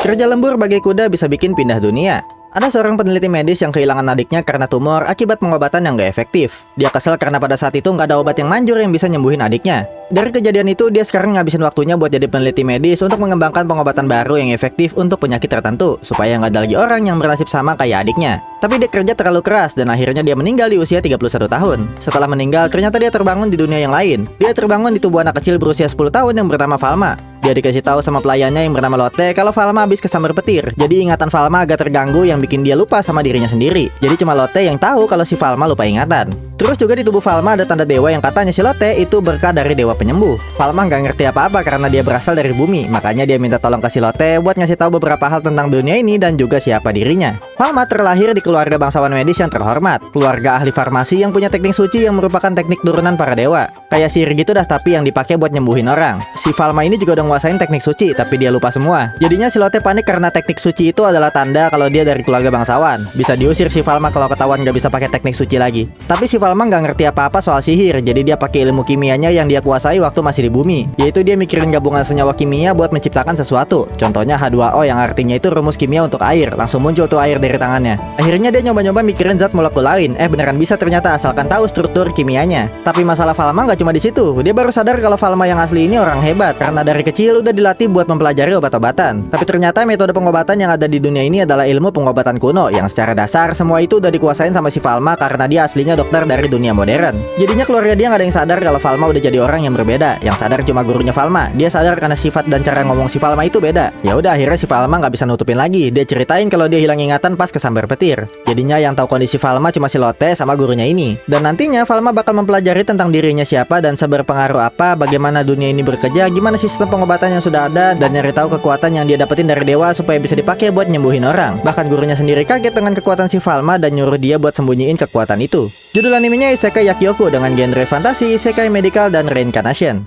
Kerja lembur bagi kuda bisa bikin pindah dunia. Ada seorang peneliti medis yang kehilangan adiknya karena tumor akibat pengobatan yang gak efektif. Dia kesel karena pada saat itu nggak ada obat yang manjur yang bisa nyembuhin adiknya. Dari kejadian itu, dia sekarang ngabisin waktunya buat jadi peneliti medis untuk mengembangkan pengobatan baru yang efektif untuk penyakit tertentu, supaya nggak ada lagi orang yang bernasib sama kayak adiknya. Tapi dia kerja terlalu keras dan akhirnya dia meninggal di usia 31 tahun. Setelah meninggal, ternyata dia terbangun di dunia yang lain. Dia terbangun di tubuh anak kecil berusia 10 tahun yang bernama Falma. Dia dikasih tahu sama pelayannya yang bernama Lotte kalau Falma habis kesambar petir. Jadi ingatan Falma agak terganggu yang bikin dia lupa sama dirinya sendiri. Jadi cuma Lotte yang tahu kalau si Falma lupa ingatan. Terus juga di tubuh Falma ada tanda dewa yang katanya si Lotte itu berkah dari dewa penyembuh. Falma nggak ngerti apa-apa karena dia berasal dari bumi. Makanya dia minta tolong ke si Lotte buat ngasih tahu beberapa hal tentang dunia ini dan juga siapa dirinya. Falma terlahir di keluarga bangsawan medis yang terhormat. Keluarga ahli farmasi yang punya teknik suci yang merupakan teknik turunan para dewa. Kayak sihir gitu dah tapi yang dipakai buat nyembuhin orang. Si Falma ini juga udah nguasain teknik suci tapi dia lupa semua. Jadinya si Lotte panik karena teknik suci itu adalah tanda kalau dia dari keluarga bangsawan. Bisa diusir si Falma kalau ketahuan nggak bisa pakai teknik suci lagi. Tapi si Falma nggak ngerti apa-apa soal sihir, jadi dia pakai ilmu kimianya yang dia kuasai waktu masih di bumi. Yaitu dia mikirin gabungan senyawa kimia buat menciptakan sesuatu. Contohnya H2O yang artinya itu rumus kimia untuk air. Langsung muncul tuh air dari tangannya. Akhirnya dia nyoba-nyoba mikirin zat molekul lain. Beneran bisa ternyata asalkan tahu struktur kimianya. Tapi masalah Falma nggak cuma di situ. Dia baru sadar kalau Falma yang asli ini orang hebat karena dari kecil udah dilatih buat mempelajari obat-obatan. Tapi ternyata metode pengobatan yang ada di dunia ini adalah ilmu pengobatan kuno yang secara dasar semua itu udah dikuasain sama si Falma karena dia aslinya dokter dari dunia modern. Jadinya keluarga dia nggak ada yang sadar kalau Falma udah jadi orang yang berbeda. Yang sadar cuma gurunya Falma. Dia sadar karena sifat dan cara ngomong si Falma itu beda. Ya udah akhirnya si Falma nggak bisa nutupin lagi. Dia ceritain kalau dia hilang ingatan pas kesambar petir. Jadinya yang tahu kondisi Falma cuma si Lotte sama gurunya ini. Dan nantinya Falma bakal mempelajari tentang dirinya siapa dan seberpengaruh apa, bagaimana dunia ini bekerja, gimana sistem pengobatan yang sudah ada, dan nyari tahu kekuatan yang dia dapetin dari dewa supaya bisa dipakai buat nyembuhin orang. Bahkan gurunya sendiri kaget dengan kekuatan si Falma dan nyuruh dia buat sembunyiin kekuatan itu. Judul animenya Isekai Yakyoku dengan genre fantasi, isekai medical, dan reincarnation.